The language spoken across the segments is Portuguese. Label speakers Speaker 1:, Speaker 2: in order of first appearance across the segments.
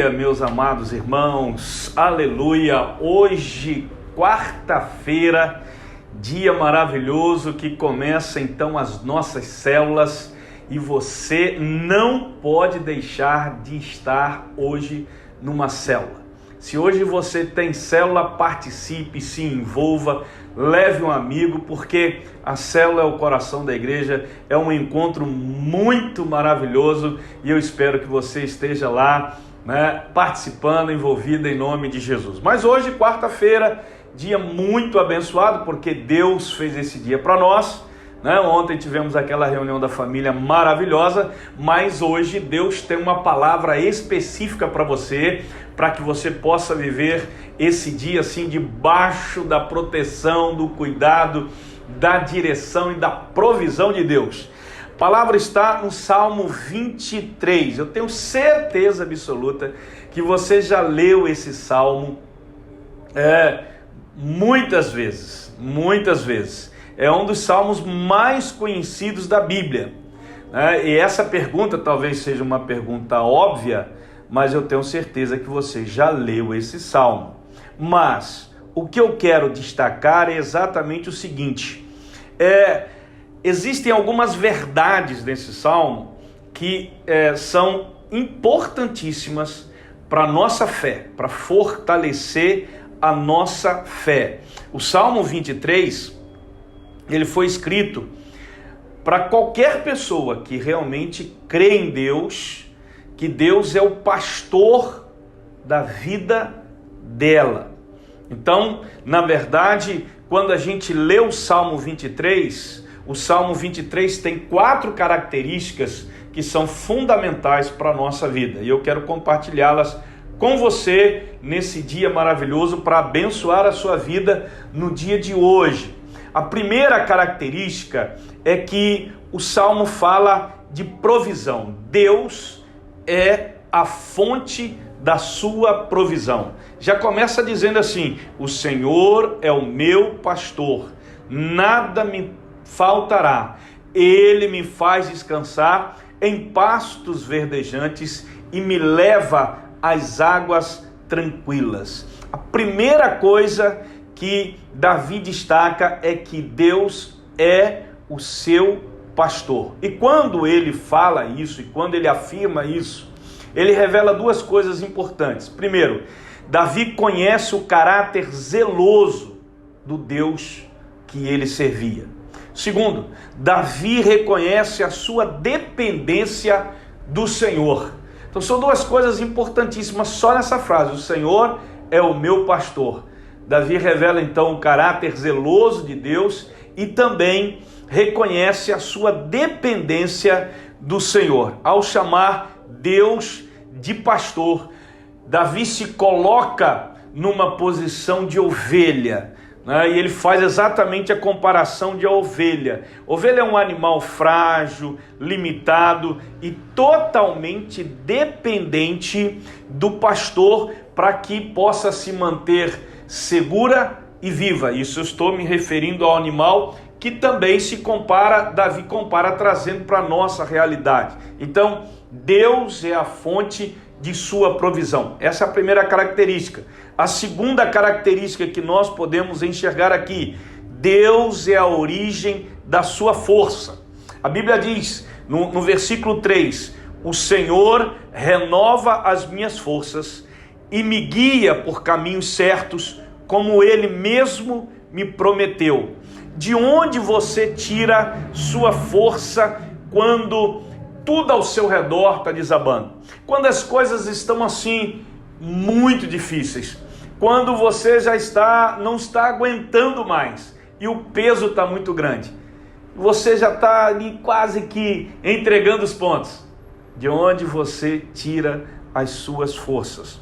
Speaker 1: dia, meus amados irmãos, aleluia. Hoje, quarta-feira, dia maravilhoso que começa então as nossas células e você não pode deixar de estar hoje numa célula. Se hoje você tem célula, participe, se envolva, leve um amigo, porque a célula é o coração da igreja, é um encontro muito maravilhoso e eu espero que você esteja lá, participando, envolvido em nome de Jesus. Mas hoje, quarta-feira, dia muito abençoado, porque Deus fez esse dia para nós. Ontem tivemos aquela reunião da família maravilhosa, mas hoje Deus tem uma palavra específica para você, para que você possa viver esse dia assim debaixo da proteção, do cuidado, da direção e da provisão de Deus. A palavra está no Salmo 23. Eu tenho certeza absoluta que você já leu esse salmo muitas vezes. É um dos salmos mais conhecidos da Bíblia. E essa pergunta talvez seja uma pergunta óbvia, mas eu tenho certeza que você já leu esse salmo. Mas o que eu quero destacar é exatamente o seguinte: existem algumas verdades nesse salmo que são importantíssimas para a nossa fé, para fortalecer a nossa fé. O Salmo 23, ele foi escrito para qualquer pessoa que realmente crê em Deus, que Deus é o pastor da vida dela. Então, na verdade, quando a gente lê o Salmo 23 tem 4 características que são fundamentais para a nossa vida. E eu quero compartilhá-las com você nesse dia maravilhoso para abençoar a sua vida no dia de hoje. A primeira característica é que o Salmo fala de provisão. Deus é a fonte da sua provisão. Já começa dizendo assim: o Senhor é o meu pastor, nada me faltará. Ele me faz descansar em pastos verdejantes e me leva às águas tranquilas. A primeira coisa que Davi destaca é que Deus é o seu pastor. E quando ele fala isso, e quando ele afirma isso, ele revela 2 coisas importantes. Primeiro, Davi conhece o caráter zeloso do Deus que ele servia. Segundo, Davi reconhece a sua dependência do Senhor. Então são 2 coisas importantíssimas só nessa frase: o Senhor é o meu pastor. Davi revela então o caráter zeloso de Deus e também reconhece a sua dependência do Senhor. Ao chamar Deus de pastor, Davi se coloca numa posição de ovelha, e ele faz exatamente a comparação de ovelha. Ovelha é um animal frágil, limitado e totalmente dependente do pastor para que possa se manter segura e viva. Isso eu estou me referindo ao animal que também Davi compara trazendo para a nossa realidade. Então, Deus é a fonte de sua provisão. Essa é a primeira característica. A segunda característica que nós podemos enxergar aqui: Deus é a origem da sua força. A Bíblia diz no versículo 3: o Senhor renova as minhas forças e me guia por caminhos certos, como Ele mesmo me prometeu. De onde você tira sua força quando tudo ao seu redor está desabando? Quando as coisas estão assim muito difíceis, quando você não está aguentando mais e o peso está muito grande, você já está ali quase que entregando os pontos. De onde você tira as suas forças?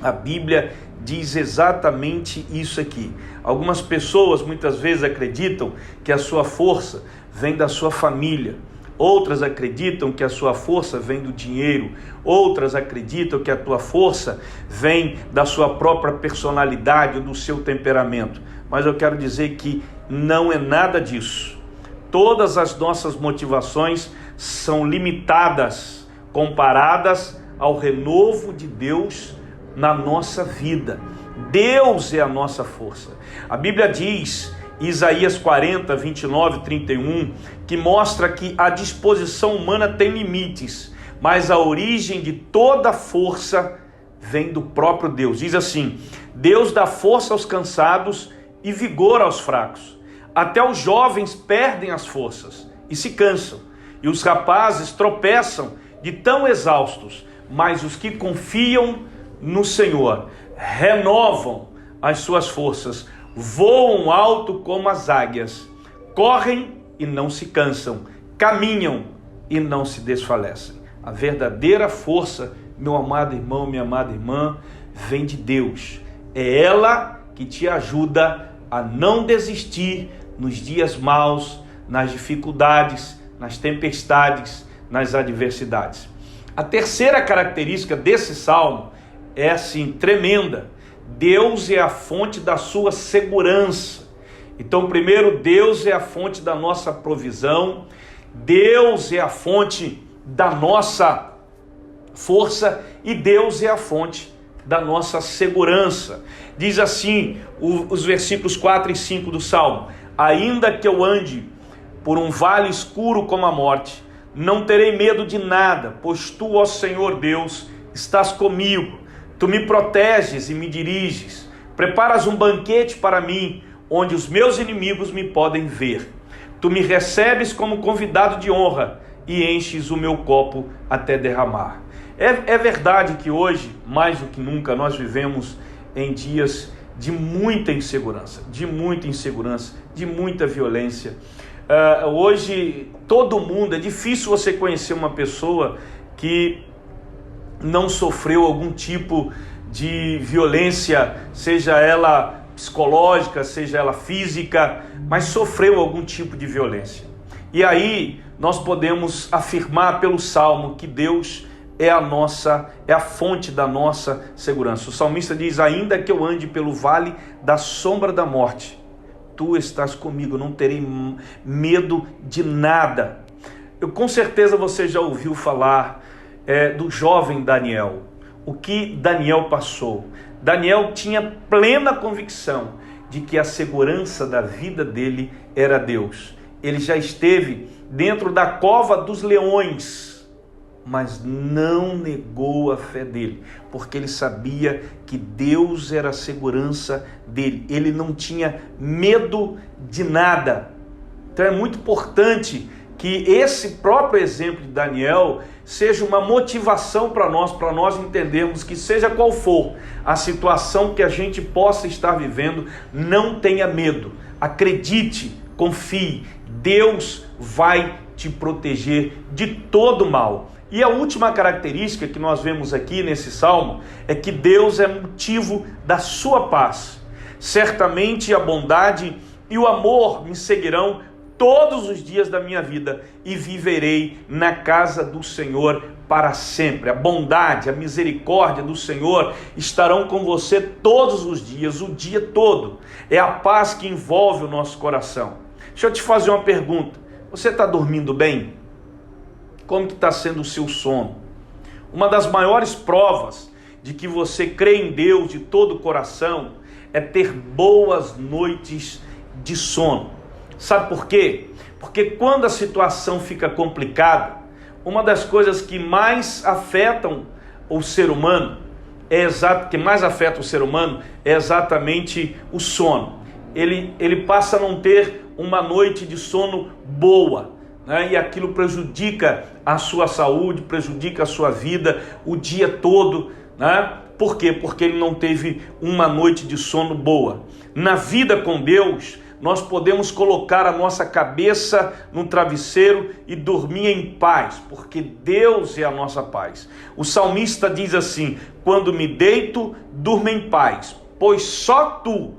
Speaker 1: A Bíblia diz exatamente isso aqui. Algumas pessoas muitas vezes acreditam que a sua força vem da sua família. Outras acreditam que a sua força vem do dinheiro. Outras acreditam que a tua força vem da sua própria personalidade ou do seu temperamento. Mas eu quero dizer que não é nada disso. Todas as nossas motivações são limitadas comparadas ao renovo de Deus na nossa vida. Deus é a nossa força. A Bíblia diz, Isaías 40, 29, 31, que mostra que a disposição humana tem limites, mas a origem de toda força vem do próprio Deus. Diz assim: Deus dá força aos cansados e vigor aos fracos. Até os jovens perdem as forças e se cansam, e os rapazes tropeçam de tão exaustos, mas os que confiam no Senhor renovam as suas forças, voam alto como as águias, correm e não se cansam, caminham e não se desfalecem. A verdadeira força, meu amado irmão, minha amada irmã, vem de Deus. É ela que te ajuda a não desistir nos dias maus, nas dificuldades, nas tempestades, nas adversidades. A terceira característica desse salmo é assim, tremenda. Deus é a fonte da sua segurança. Então, primeiro, Deus é a fonte da nossa provisão, Deus é a fonte da nossa força e Deus é a fonte da nossa segurança. Diz assim os versículos 4 e 5 do Salmo: ainda que eu ande por um vale escuro como a morte, não terei medo de nada, pois tu, ó Senhor Deus, estás comigo. Tu me proteges e me diriges. Preparas um banquete para mim, onde os meus inimigos me podem ver. Tu me recebes como convidado de honra e enches o meu copo até derramar. É verdade que hoje, mais do que nunca, nós vivemos em dias de muita insegurança, de muita violência. Hoje, todo mundo, é difícil você conhecer uma pessoa que não sofreu algum tipo de violência, seja ela psicológica, seja ela física, mas sofreu algum tipo de violência. E aí nós podemos afirmar pelo Salmo que Deus é a fonte da nossa segurança. O salmista diz: ainda que eu ande pelo vale da sombra da morte, tu estás comigo, não terei medo de nada. Com certeza você já ouviu falar do jovem Daniel. O que Daniel passou? Daniel tinha plena convicção de que a segurança da vida dele era Deus. Ele já esteve dentro da cova dos leões, mas não negou a fé dele, porque ele sabia que Deus era a segurança dele. Ele não tinha medo de nada. Então é muito importante que esse próprio exemplo de Daniel seja uma motivação para nós entendermos que, seja qual for a situação que a gente possa estar vivendo, não tenha medo, acredite, confie, Deus vai te proteger de todo mal. E a última característica que nós vemos aqui nesse salmo é que Deus é motivo da sua paz. Certamente a bondade e o amor me seguirão todos os dias da minha vida e viverei na casa do Senhor para sempre. A bondade, a misericórdia do Senhor estarão com você todos os dias, o dia todo. É a paz que envolve o nosso coração. Deixa eu te fazer uma pergunta. Você está dormindo bem? Como que está sendo o seu sono? Uma das maiores provas de que você crê em Deus de todo o coração é ter boas noites de sono. Sabe por quê? Porque quando a situação fica complicada, uma das coisas que mais afetam o ser humano é exatamente o sono. Ele passa a não ter uma noite de sono boa, né? E aquilo prejudica a sua saúde, prejudica a sua vida o dia todo, né? Por quê? Porque ele não teve uma noite de sono boa. Na vida com Deus, nós podemos colocar a nossa cabeça no travesseiro e dormir em paz, porque Deus é a nossa paz. O salmista diz assim: quando me deito, durmo em paz, pois só tu,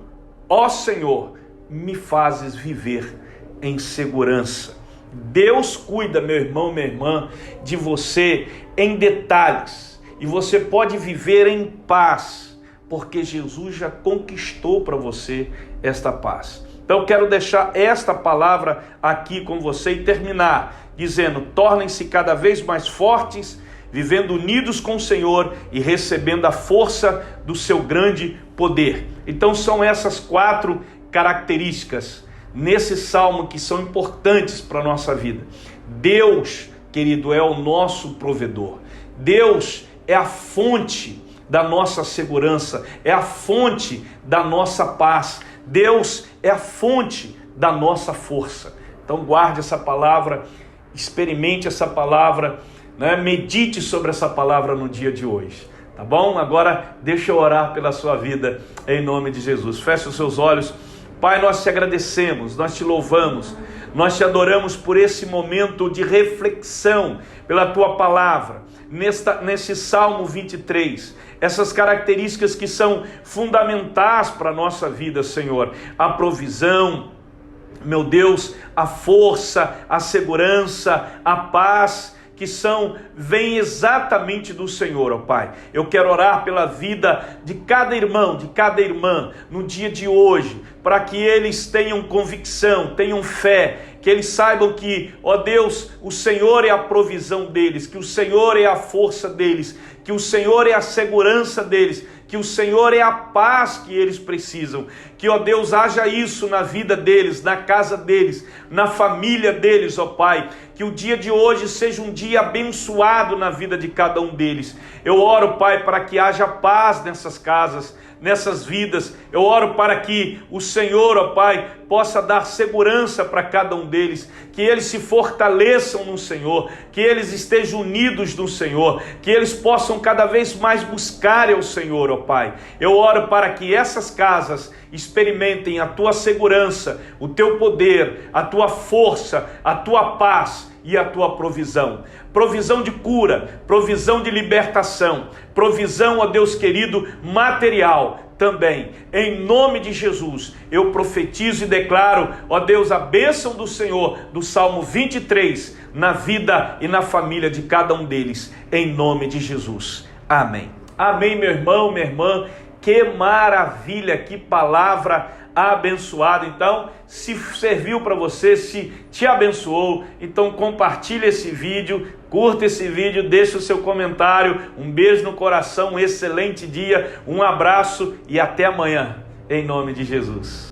Speaker 1: ó Senhor, me fazes viver em segurança. Deus cuida, meu irmão, minha irmã, de você em detalhes, e você pode viver em paz, porque Jesus já conquistou para você esta paz. Então eu quero deixar esta palavra aqui com você e terminar dizendo: tornem-se cada vez mais fortes vivendo unidos com o Senhor e recebendo a força do seu grande poder. Então são essas 4 características nesse salmo que são importantes para a nossa vida. Deus, querido, é o nosso provedor. Deus é a fonte da nossa segurança, é a fonte da nossa paz. Deus é a fonte da nossa força. Então guarde essa palavra, experimente essa palavra, né? Medite sobre essa palavra no dia de hoje, tá bom? Agora deixa eu orar pela sua vida em nome de Jesus. Feche os seus olhos. Pai, nós te agradecemos, nós te louvamos, nós te adoramos por esse momento de reflexão pela tua palavra, nesse Salmo 23, essas características que são fundamentais para a nossa vida, Senhor, a provisão, meu Deus, a força, a segurança, a paz, que vem exatamente do Senhor, ó Pai. Eu quero orar pela vida de cada irmão, de cada irmã, no dia de hoje, para que eles tenham convicção, tenham fé, que eles saibam que, ó Deus, o Senhor é a provisão deles, que o Senhor é a força deles, que o Senhor é a segurança deles, que o Senhor é a paz que eles precisam, que, ó Deus, haja isso na vida deles, na casa deles, na família deles, ó Pai, que o dia de hoje seja um dia abençoado na vida de cada um deles. Eu oro, Pai, para que haja paz nessas casas, nessas vidas. Eu oro para que o Senhor, ó Pai, possa dar segurança para cada um deles, que eles se fortaleçam no Senhor, que eles estejam unidos no Senhor, que eles possam cada vez mais buscar ao Senhor, ó Pai. Eu oro para que essas casas experimentem a tua segurança, o teu poder, a tua força, a tua paz e a tua provisão. Provisão de cura, provisão de libertação, provisão, ó Deus querido, material também. Em nome de Jesus, eu profetizo e declaro, ó Deus, a bênção do Senhor, do Salmo 23, na vida e na família de cada um deles, em nome de Jesus. Amém. Amém, meu irmão, minha irmã. Que maravilha, que palavra abençoada. Então, se serviu para você, se te abençoou, então compartilhe esse vídeo, curta esse vídeo, deixe o seu comentário. Um beijo no coração, um excelente dia, um abraço e até amanhã, em nome de Jesus.